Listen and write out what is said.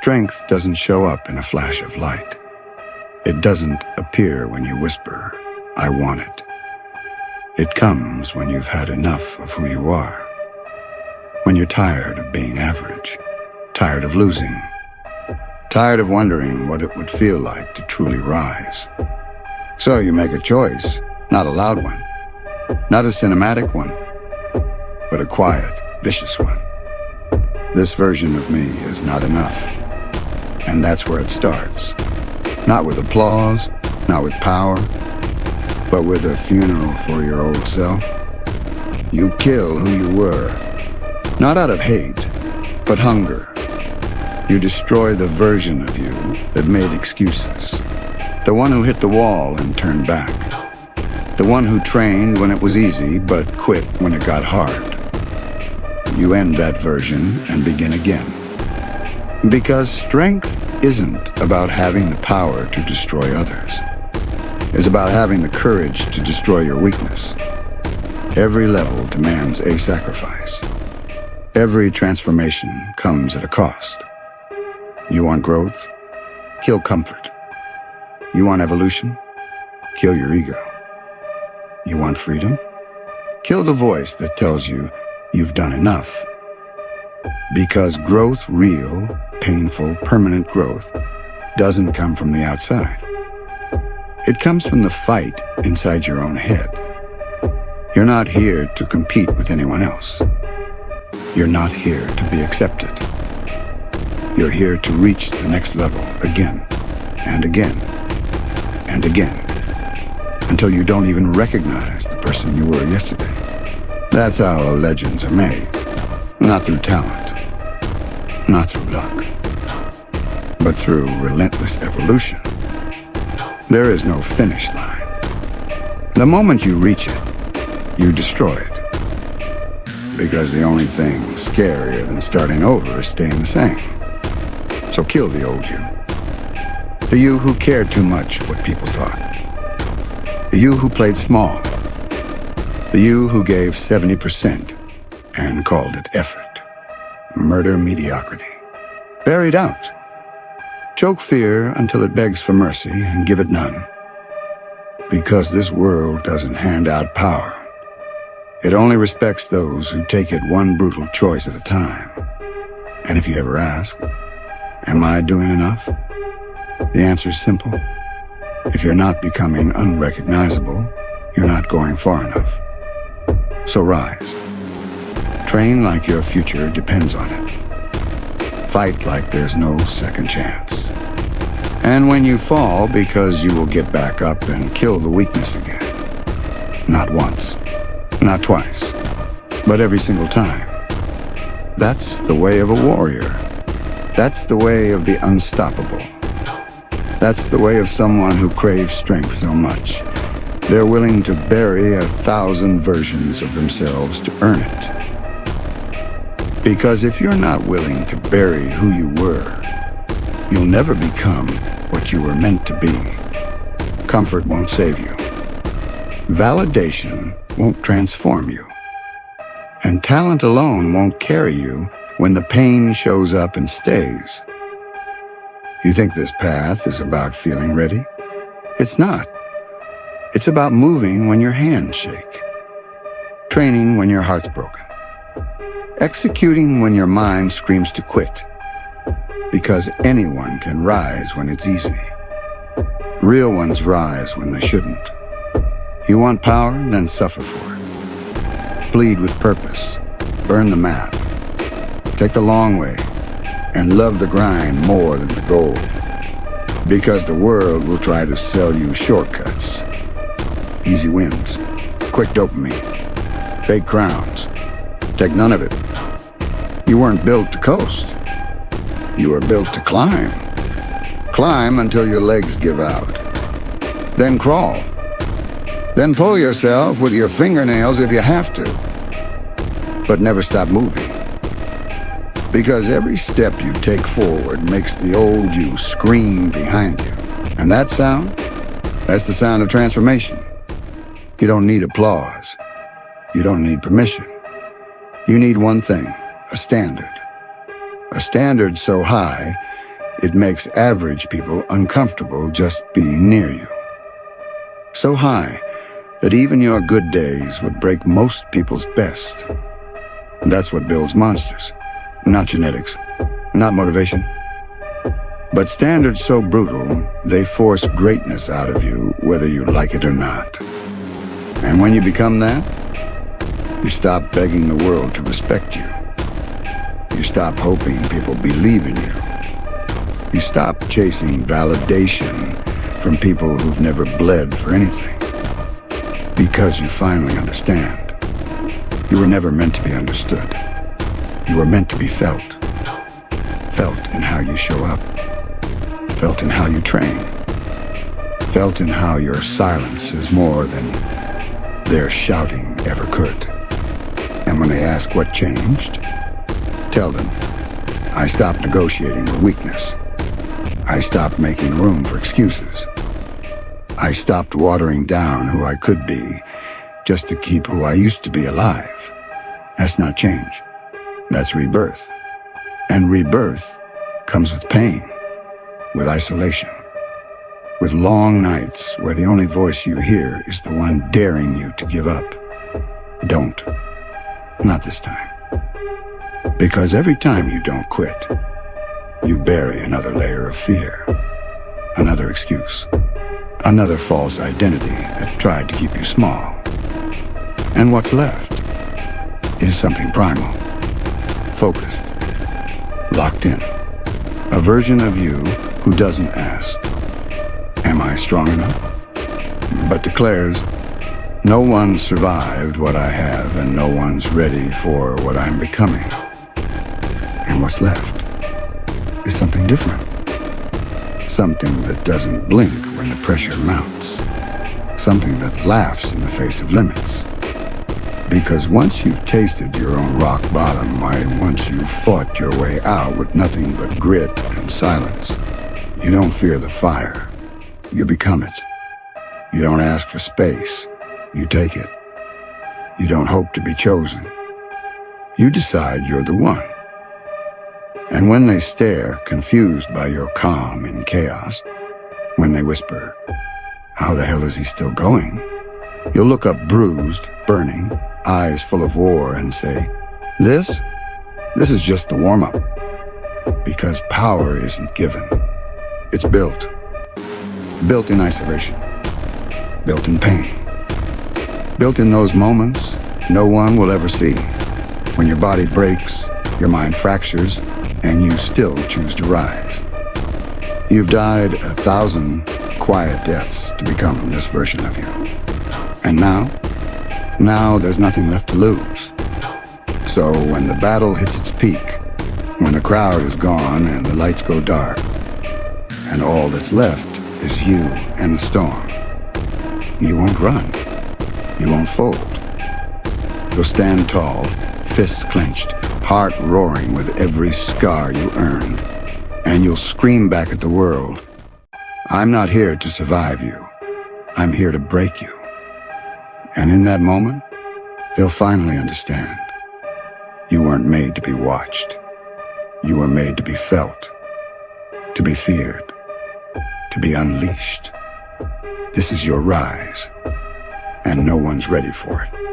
Strength doesn't show up in a flash of light. It doesn't appear when you whisper, "I want it." It comes when you've had enough of who you are. When you're tired of being average, tired of losing, tired of wondering what it would feel like to truly rise. So you make a choice, not a loud one, not a cinematic one, but a quiet, vicious one. This version of me is not enough. And that's where it starts. Not with applause, not with power, but with a funeral for your old self. You kill who you were, not out of hate, but hunger. You destroy the version of you that made excuses. The one who hit the wall and turned back. The one who trained when it was easy, but quit when it got hard. You end that version and begin again. Because strength isn't about having the power to destroy others. It's about having the courage to destroy your weakness. Every level demands a sacrifice. Every transformation comes at a cost. You want growth? Kill comfort. You want evolution? Kill your ego. You want freedom? Kill the voice that tells you you've done enough. Because growth, real, painful, permanent growth, doesn't come from the outside. It comes from the fight inside your own head. You're not here to compete with anyone else. You're not here to be accepted. You're here to reach the next level again and again and again until you don't even recognize the person you were yesterday. That's how legends are made. Not through talent, not through luck, but through relentless evolution. There is no finish line. The moment you reach it, you destroy it. Because the only thing scarier than starting over is staying the same. So kill the old you. The you who cared too much what people thought. The you who played small. The you who gave 70% and called it effort. Murder mediocrity. Bury doubt. Choke fear until it begs for mercy and give it none. Because this world doesn't hand out power. It only respects those who take it one brutal choice at a time. And if you ever ask, am I doing enough? The answer is simple. If you're not becoming unrecognizable, you're not going far enough. So rise. Train like your future depends on it. Fight like there's no second chance. And when you fall, because you will get back up and kill the weakness again. Not once, not twice, but every single time. That's the way of a warrior. That's the way of the unstoppable. That's the way of someone who craves strength so much. They're willing to bury 1,000 versions of themselves to earn it. Because if you're not willing to bury who you were, you'll never become what you were meant to be. Comfort won't save you. Validation won't transform you. And talent alone won't carry you when the pain shows up and stays. You think this path is about feeling ready? It's not. It's about moving when your hands shake. Training when your heart's broken. Executing when your mind screams to quit. Because anyone can rise when it's easy. Real ones rise when they shouldn't. You want power? Then suffer for it. Bleed with purpose. Burn the map. Take the long way. And love the grind more than the goal. Because the world will try to sell you shortcuts. Easy wins. Quick dopamine. Fake crowns. Take none of it. You weren't built to coast. You were built to climb. Climb until your legs give out. Then crawl. Then pull yourself with your fingernails if you have to. But never stop moving. Because every step you take forward makes the old you scream behind you. And that sound? That's the sound of transformation. You don't need applause. You don't need permission. You need one thing, a standard. A standard so high, It makes average people uncomfortable just being near you. So high that even your good days would break most people's best. That's what builds monsters. Not genetics, not motivation. But standards so brutal, they force greatness out of you, whether you like it or not. And when you become that, you stop begging the world to respect you. You stop hoping people believe in you. You stop chasing validation from people who've never bled for anything. Because you finally understand. You were never meant to be understood. You were meant to be felt. Felt in how you show up. Felt in how you train. Felt in how your silence is more than their shouting ever could. And when they ask what changed, tell them, I stopped negotiating with weakness. I stopped making room for excuses. I stopped watering down who I could be just to keep who I used to be alive. That's not change. That's rebirth. And rebirth comes with pain, with isolation, with long nights where the only voice you hear is the one daring you to give up. Don't. Not this time. Because every time you don't quit, you bury another layer of fear, another excuse, another false identity that tried to keep you small. And what's left is something primal, focused, locked in. A version of you who doesn't ask, am I strong enough? But declares, no one survived what I have and no one's ready for what I'm becoming. And what's left is something different. Something that doesn't blink when the pressure mounts. Something that laughs in the face of limits. Because once you've tasted your own rock bottom, why, once you've fought your way out with nothing but grit and silence, you don't fear the fire. You become it. You don't ask for space. You take it. You don't hope to be chosen. You decide you're the one. And when they stare, confused by your calm in chaos, when they whisper, how the hell is he still going? You'll look up bruised, burning, eyes full of war and say, this is just the warm-up. Because power isn't given. It's built. Built in isolation. Built in pain. Built in those moments no one will ever see. When your body breaks, your mind fractures, and you still choose to rise. You've died 1,000 quiet deaths to become this version of you. And now there's nothing left to lose. So when the battle hits its peak, when the crowd is gone and the lights go dark, and all that's left is you and the storm, you won't run. You won't fold. You'll stand tall, fists clenched, heart roaring with every scar you earned. And you'll scream back at the world, I'm not here to survive you. I'm here to break you. And in that moment, they'll finally understand. You weren't made to be watched. You were made to be felt, to be feared, to be unleashed. This is your rise, and no one's ready for it.